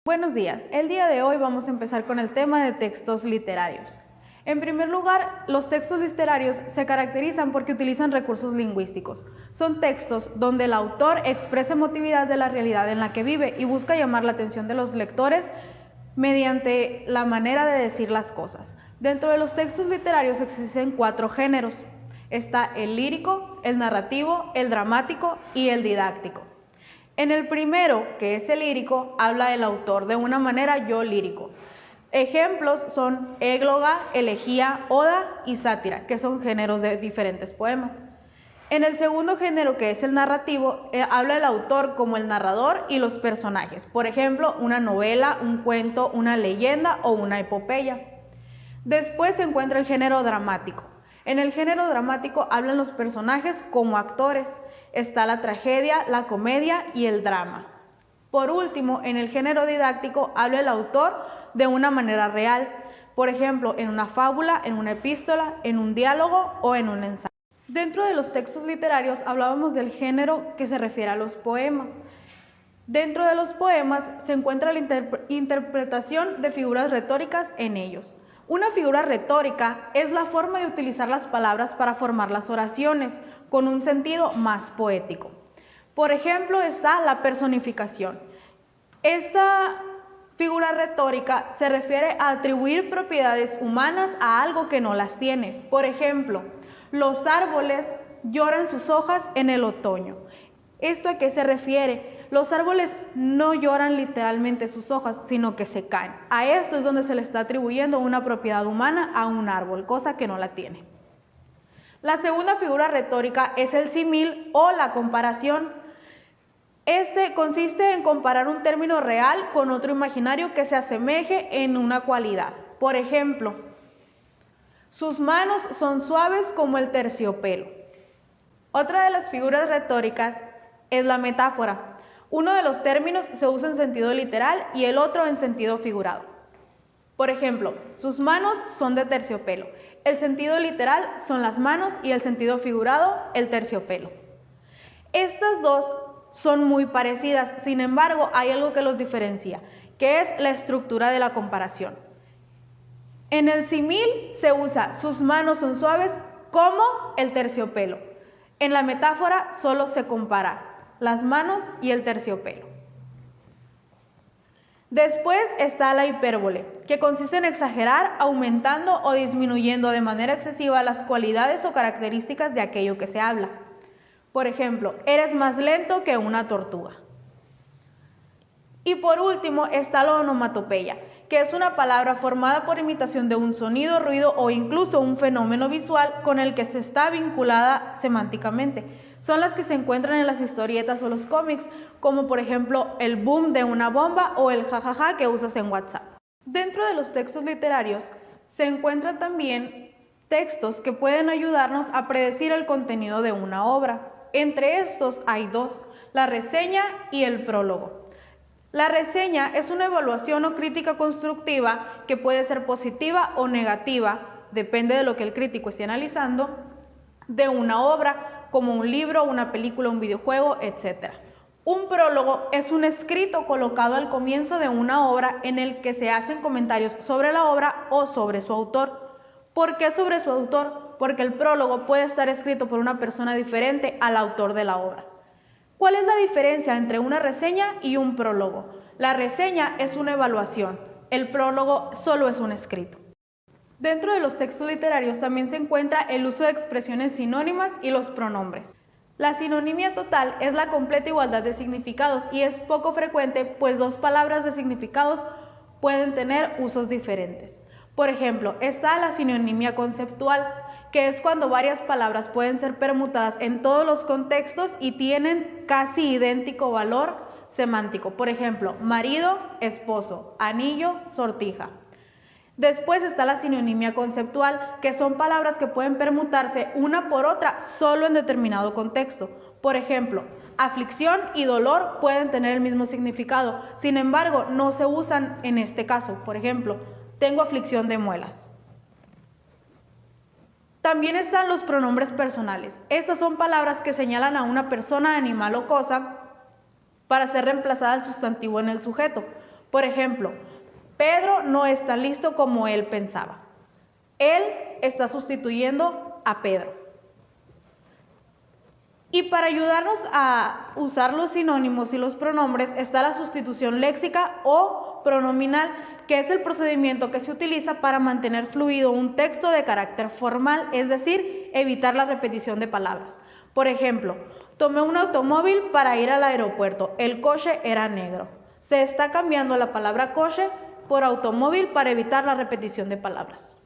Buenos días, el día de hoy vamos a empezar con el tema de textos literarios. En primer lugar, los textos literarios se caracterizan porque utilizan recursos lingüísticos. Son textos donde el autor expresa emotividad de la realidad en la que vive y busca llamar la atención de los lectores mediante la manera de decir las cosas. Dentro de los textos literarios existen 4 géneros. Está el lírico, el narrativo, el dramático y el didáctico. En el primero, que es el lírico, habla el autor de una manera yo lírico. Ejemplos son égloga, elegía, oda y sátira, que son géneros de diferentes poemas. En el segundo género, que es el narrativo, habla el autor como el narrador y los personajes. Por ejemplo, una novela, un cuento, una leyenda o una epopeya. Después se encuentra el género dramático. En el género dramático hablan los personajes como actores. Está la tragedia, la comedia y el drama. Por último, en el género didáctico habla el autor de una manera real, por ejemplo, en una fábula, en una epístola, en un diálogo o en un ensayo. Dentro de los textos literarios hablábamos del género que se refiere a los poemas. Dentro de los poemas se encuentra la interpretación de figuras retóricas en ellos. Una figura retórica es la forma de utilizar las palabras para formar las oraciones con un sentido más poético. Por ejemplo, está la personificación. Esta figura retórica se refiere a atribuir propiedades humanas a algo que no las tiene. Por ejemplo, los árboles lloran sus hojas en el otoño. ¿Esto a qué se refiere? Los árboles no lloran literalmente sus hojas, sino que se caen. A esto es donde se le está atribuyendo una propiedad humana a un árbol, cosa que no la tiene. La segunda figura retórica es el símil o la comparación. Este consiste en comparar un término real con otro imaginario que se asemeje en una cualidad. Por ejemplo, sus manos son suaves como el terciopelo. Otra de las figuras retóricas es la metáfora. Uno de los términos se usa en sentido literal y el otro en sentido figurado. Por ejemplo, sus manos son de terciopelo. El sentido literal son las manos y el sentido figurado, el terciopelo. Estas dos son muy parecidas, sin embargo, hay algo que los diferencia, que es la estructura de la comparación. En el símil se usa sus manos son suaves como el terciopelo. En la metáfora solo se compara las manos y el terciopelo. Después está la hipérbole, que consiste en exagerar, aumentando o disminuyendo de manera excesiva las cualidades o características de aquello que se habla. Por ejemplo, eres más lento que una tortuga. Y por último está la onomatopeya, que es una palabra formada por imitación de un sonido, ruido o incluso un fenómeno visual con el que se está vinculada semánticamente. Son las que se encuentran en las historietas o los cómics, como por ejemplo el boom de una bomba o el jajaja que usas en WhatsApp. Dentro de los textos literarios se encuentran también textos que pueden ayudarnos a predecir el contenido de una obra. Entre estos hay 2, la reseña y el prólogo. La reseña es una evaluación o crítica constructiva que puede ser positiva o negativa, depende de lo que el crítico esté analizando, de una obra, como un libro, una película, un videojuego, etc. Un prólogo es un escrito colocado al comienzo de una obra en el que se hacen comentarios sobre la obra o sobre su autor. ¿Por qué sobre su autor? Porque el prólogo puede estar escrito por una persona diferente al autor de la obra. ¿Cuál es la diferencia entre una reseña y un prólogo? La reseña es una evaluación, el prólogo solo es un escrito. Dentro de los textos literarios también se encuentra el uso de expresiones sinónimas y los pronombres. La sinonimia total es la completa igualdad de significados y es poco frecuente, pues 2 palabras de significados pueden tener usos diferentes. Por ejemplo, está la sinonimia conceptual, que es cuando varias palabras pueden ser permutadas en todos los contextos y tienen casi idéntico valor semántico. Por ejemplo, marido, esposo, anillo, sortija. Después está la sinonimia conceptual, que son palabras que pueden permutarse una por otra solo en determinado contexto. Por ejemplo, aflicción y dolor pueden tener el mismo significado, sin embargo, no se usan en este caso. Por ejemplo, tengo aflicción de muelas. También están los pronombres personales. Estas son palabras que señalan a una persona, animal o cosa para ser reemplazada al sustantivo en el sujeto. Por ejemplo, Pedro no es tan listo como él pensaba. Él está sustituyendo a Pedro. Y para ayudarnos a usar los sinónimos y los pronombres está la sustitución léxica o pronominal, que es el procedimiento que se utiliza para mantener fluido un texto de carácter formal, es decir, evitar la repetición de palabras. Por ejemplo, tomé un automóvil para ir al aeropuerto. El coche era negro. Se está cambiando la palabra coche por automóvil para evitar la repetición de palabras.